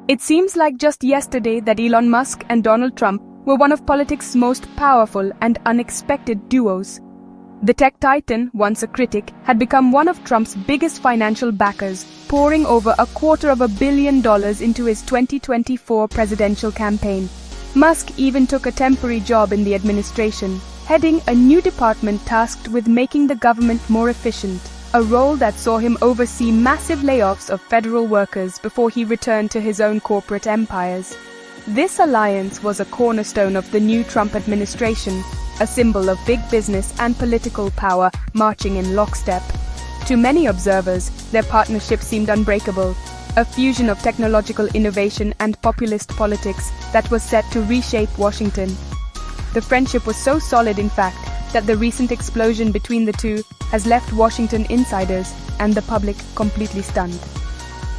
It seems like just yesterday that Elon Musk and Donald Trump were one of politics' most powerful and unexpected duos. The tech titan, once a critic, had become one of Trump's biggest financial backers, pouring over $250 million into his 2024 presidential campaign. Musk even took a temporary job in the administration, heading a new department tasked with making the government more efficient, a role that saw him oversee massive layoffs of federal workers before he returned to his own corporate empires. This alliance was a cornerstone of the new Trump administration, a symbol of big business and political power marching in lockstep. To many observers, their partnership seemed unbreakable, a fusion of technological innovation and populist politics that was set to reshape Washington. The friendship was so solid, in fact, that the recent explosion between the two has left Washington insiders and the public completely stunned.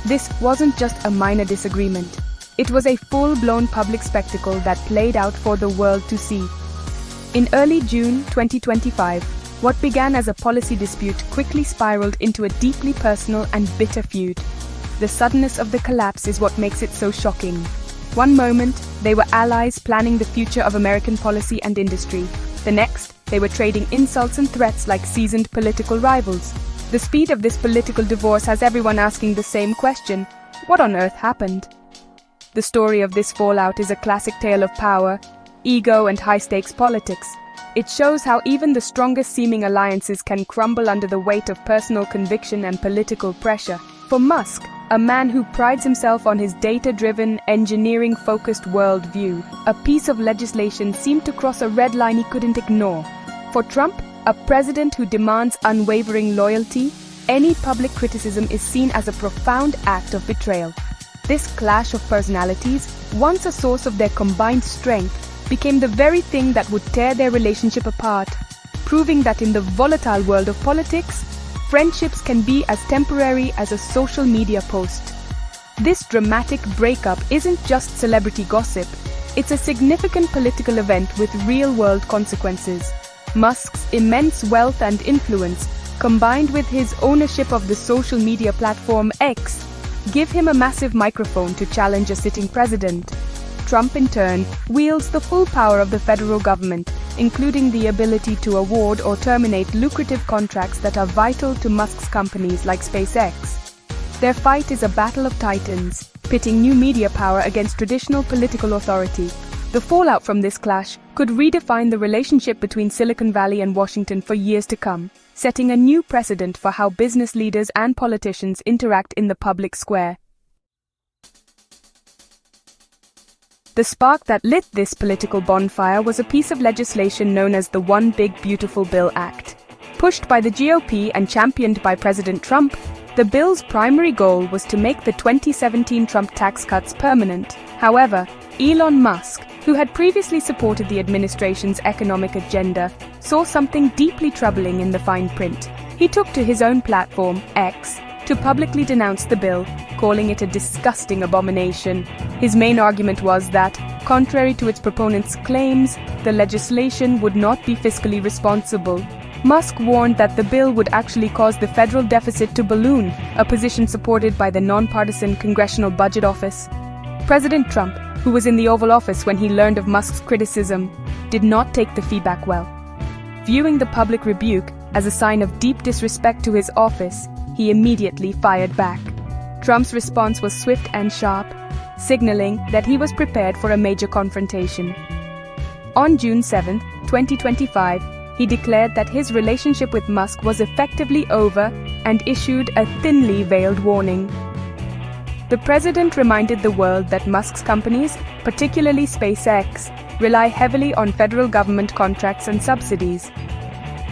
This wasn't just a minor disagreement. It was a full-blown public spectacle that played out for the world to see. In early June 2025, what began as a policy dispute quickly spiraled into a deeply personal and bitter feud. The suddenness of the collapse is what makes it so shocking. One moment, they were allies planning the future of American policy and industry. The next, they were trading insults and threats like seasoned political rivals. The speed of this political divorce has everyone asking the same question: what on earth happened? The story of this fallout is a classic tale of power, ego, and high-stakes politics. It shows how even the strongest seeming alliances can crumble under the weight of personal conviction and political pressure. For Musk, a man who prides himself on his data-driven, engineering-focused worldview, a piece of legislation seemed to cross a red line he couldn't ignore. For Trump, a president who demands unwavering loyalty, any public criticism is seen as a profound act of betrayal. This clash of personalities, once a source of their combined strength, became the very thing that would tear their relationship apart, proving that in the volatile world of politics, friendships can be as temporary as a social media post. This dramatic breakup isn't just celebrity gossip, it's a significant political event with real-world consequences. Musk's immense wealth and influence, combined with his ownership of the social media platform X, give him a massive microphone to challenge a sitting president. Trump, in turn, wields the full power of the federal government, including the ability to award or terminate lucrative contracts that are vital to Musk's companies like SpaceX. Their fight is a battle of titans, pitting new media power against traditional political authority. The fallout from this clash could redefine the relationship between Silicon Valley and Washington for years to come, setting a new precedent for how business leaders and politicians interact in the public square. The spark that lit this political bonfire was a piece of legislation known as the One Big Beautiful Bill Act. Pushed by the GOP and championed by President Trump, the bill's primary goal was to make the 2017 Trump tax cuts permanent. However, Elon Musk, who had previously supported the administration's economic agenda, saw something deeply troubling in the fine print. He took to his own platform, X, to publicly denounce the bill, calling it a disgusting abomination. His main argument was that, contrary to its proponents' claims, the legislation would not be fiscally responsible. Musk warned that the bill would actually cause the federal deficit to balloon, a position supported by the nonpartisan Congressional Budget Office. President Trump, who was in the Oval Office when he learned of Musk's criticism, did not take the feedback well. Viewing the public rebuke as a sign of deep disrespect to his office, he immediately fired back. Trump's response was swift and sharp, signaling that he was prepared for a major confrontation. On June 7, 2025, he declared that his relationship with Musk was effectively over and issued a thinly veiled warning. The president reminded the world that Musk's companies, particularly SpaceX, rely heavily on federal government contracts and subsidies.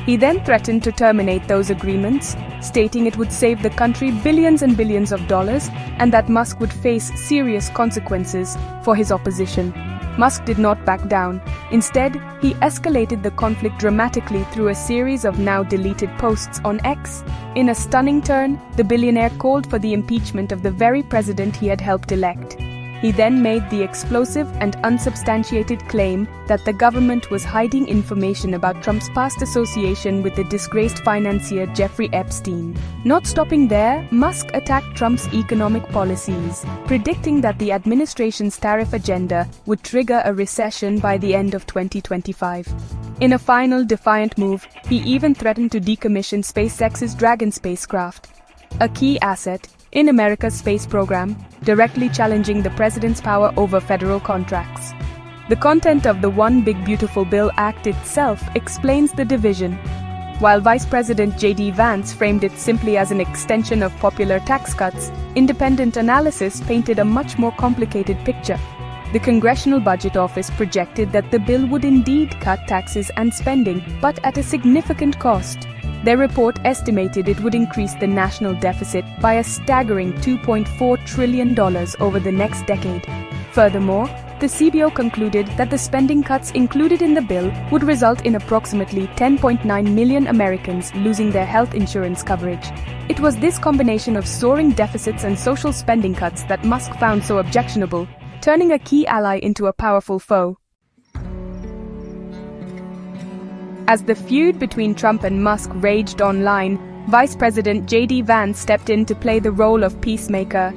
He then threatened to terminate those agreements, stating it would save the country billions and billions of dollars and that Musk would face serious consequences for his opposition. Musk did not back down. Instead, he escalated the conflict dramatically through a series of now deleted posts on X. In a stunning turn, the billionaire called for the impeachment of the very president he had helped elect. He then made the explosive and unsubstantiated claim that the government was hiding information about Trump's past association with the disgraced financier Jeffrey Epstein. Not stopping there, Musk attacked Trump's economic policies, predicting that the administration's tariff agenda would trigger a recession by the end of 2025. In a final defiant move, he even threatened to decommission SpaceX's Dragon spacecraft, a key asset in America's space program, directly challenging the president's power over federal contracts. The content of the One Big Beautiful Bill Act itself explains the division. While Vice President J.D. Vance framed it simply as an extension of popular tax cuts, independent analysis painted a much more complicated picture. The Congressional Budget Office projected that the bill would indeed cut taxes and spending, but at a significant cost. Their report estimated it would increase the national deficit by a staggering $2.4 trillion over the next decade. Furthermore, the CBO concluded that the spending cuts included in the bill would result in approximately 10.9 million Americans losing their health insurance coverage. It was this combination of soaring deficits and social spending cuts that Musk found so objectionable, turning a key ally into a powerful foe. As the feud between Trump and Musk raged online, Vice President J.D. Vance stepped in to play the role of peacemaker.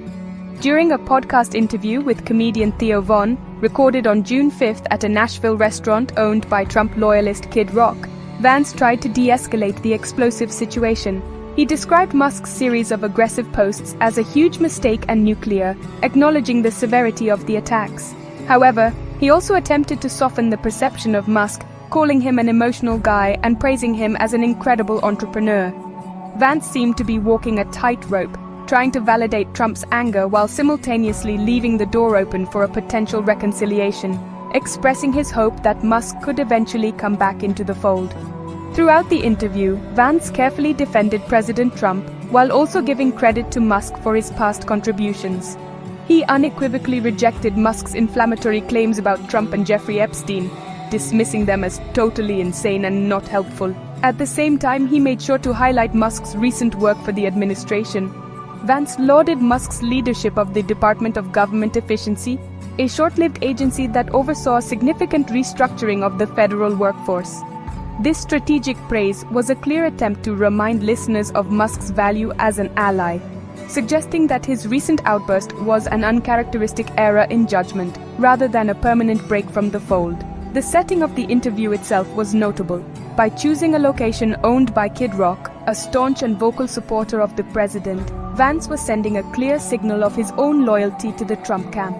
During a podcast interview with comedian Theo Von, recorded on June 5th at a Nashville restaurant owned by Trump loyalist Kid Rock, Vance tried to de-escalate the explosive situation. He described Musk's series of aggressive posts as a huge mistake and nuclear, acknowledging the severity of the attacks. However, he also attempted to soften the perception of Musk, calling him an emotional guy and praising him as an incredible entrepreneur. Vance seemed to be walking a tightrope, trying to validate Trump's anger while simultaneously leaving the door open for a potential reconciliation, expressing his hope that Musk could eventually come back into the fold. Throughout the interview, Vance carefully defended President Trump while also giving credit to Musk for his past contributions. He unequivocally rejected Musk's inflammatory claims about Trump and Jeffrey Epstein, dismissing them as totally insane and not helpful. At the same time, he made sure to highlight Musk's recent work for the administration. Vance lauded Musk's leadership of the Department of Government Efficiency, a short-lived agency that oversaw a significant restructuring of the federal workforce. This strategic praise was a clear attempt to remind listeners of Musk's value as an ally, suggesting that his recent outburst was an uncharacteristic error in judgment, rather than a permanent break from the fold. The setting of the interview itself was notable. By choosing a location owned by Kid Rock, a staunch and vocal supporter of the president, Vance was sending a clear signal of his own loyalty to the Trump camp.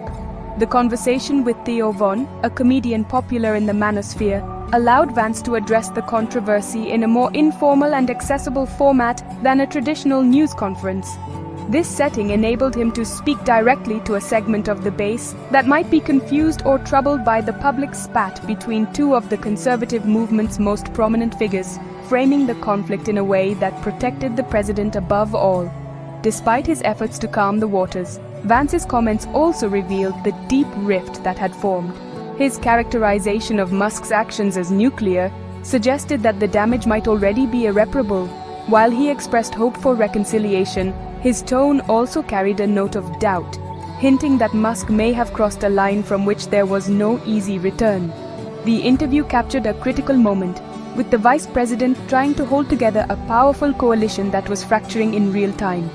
The conversation with Theo Von, a comedian popular in the manosphere, allowed Vance to address the controversy in a more informal and accessible format than a traditional news conference. This setting enabled him to speak directly to a segment of the base that might be confused or troubled by the public spat between two of the conservative movement's most prominent figures, framing the conflict in a way that protected the president above all. Despite his efforts to calm the waters, Vance's comments also revealed the deep rift that had formed. His characterization of Musk's actions as nuclear suggested that the damage might already be irreparable. While he expressed hope for reconciliation, his tone also carried a note of doubt, hinting that Musk may have crossed a line from which there was no easy return. The interview captured a critical moment, with the vice president trying to hold together a powerful coalition that was fracturing in real time.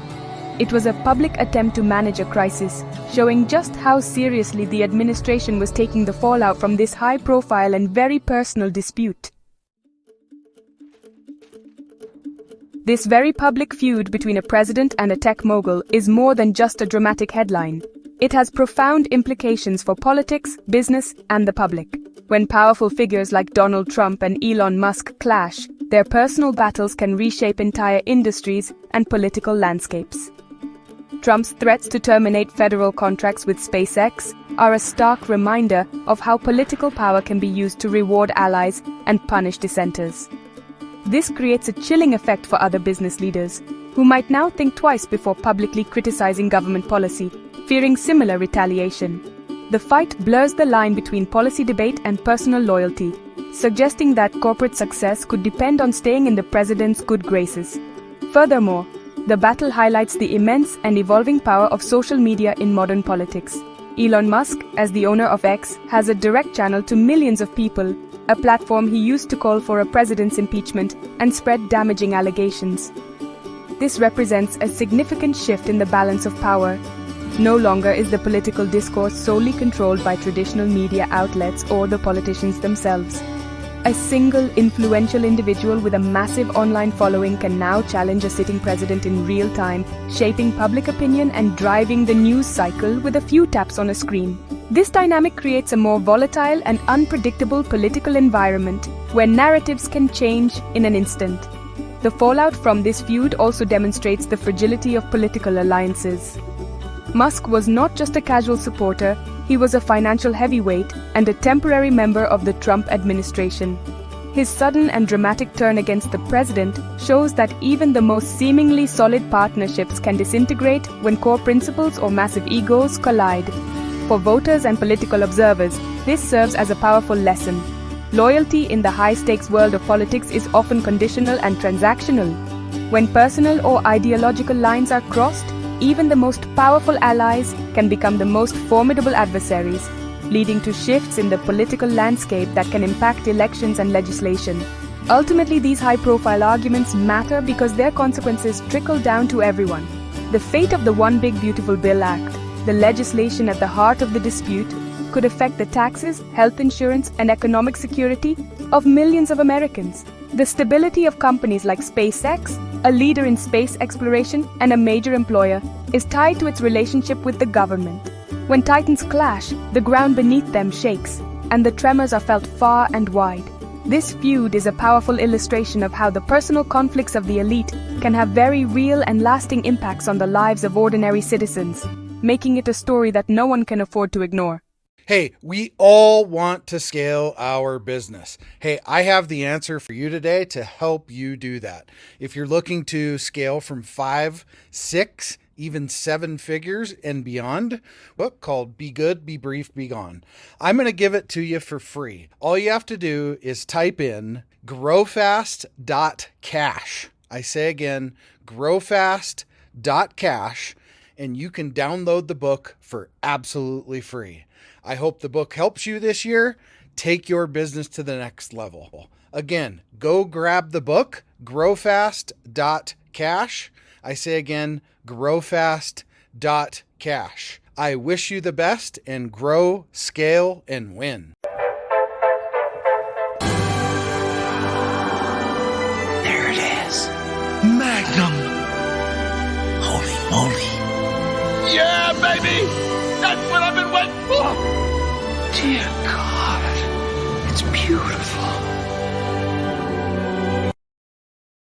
It was a public attempt to manage a crisis, showing just how seriously the administration was taking the fallout from this high-profile and very personal dispute. This very public feud between a president and a tech mogul is more than just a dramatic headline. It has profound implications for politics, business, and the public. When powerful figures like Donald Trump and Elon Musk clash, their personal battles can reshape entire industries and political landscapes. Trump's threats to terminate federal contracts with SpaceX are a stark reminder of how political power can be used to reward allies and punish dissenters. This creates a chilling effect for other business leaders, who might now think twice before publicly criticizing government policy, fearing similar retaliation. The fight blurs the line between policy debate and personal loyalty, suggesting that corporate success could depend on staying in the president's good graces. Furthermore, the battle highlights the immense and evolving power of social media in modern politics. Elon Musk, as the owner of X, has a direct channel to millions of people, a platform he used to call for a president's impeachment and spread damaging allegations. This represents a significant shift in the balance of power. No longer is the political discourse solely controlled by traditional media outlets or the politicians themselves. A single influential individual with a massive online following can now challenge a sitting president in real time, shaping public opinion and driving the news cycle with a few taps on a screen. This dynamic creates a more volatile and unpredictable political environment where narratives can change in an instant. The fallout from this feud also demonstrates the fragility of political alliances. Musk was not just a casual supporter, he was a financial heavyweight and a temporary member of the Trump administration. His sudden and dramatic turn against the president shows that even the most seemingly solid partnerships can disintegrate when core principles or massive egos collide. For voters and political observers, this serves as a powerful lesson. Loyalty in the high-stakes world of politics is often conditional and transactional. When personal or ideological lines are crossed, even the most powerful allies can become the most formidable adversaries, leading to shifts in the political landscape that can impact elections and legislation. Ultimately, these high-profile arguments matter because their consequences trickle down to everyone. The fate of the One Big Beautiful Bill Act, the legislation at the heart of the dispute, could affect the taxes, health insurance, and economic security of millions of Americans. The stability of companies like SpaceX, a leader in space exploration and a major employer, is tied to its relationship with the government. When titans clash, the ground beneath them shakes, and the tremors are felt far and wide. This feud is a powerful illustration of how the personal conflicts of the elite can have very real and lasting impacts on the lives of ordinary citizens, making it a story that no one can afford to ignore. Hey, we all want to scale our business. Hey, I have the answer for you today to help you do that. If you're looking to scale from 5, 6, even 7 figures and beyond, book called Be Good, Be Brief, Be Gone. I'm going to give it to you for free. All you have to do is type in growfast.cash. I say again, growfast.cash, and you can download the book for absolutely free. I hope the book helps you this year. Take your business to the next level. Again, go grab the book, growfast.cash. I say again, growfast.cash. I wish you the best and grow, scale, and win. There it is. Magnum. Holy moly. Yeah, baby! That's what I've been waiting for! Dear God, it's beautiful.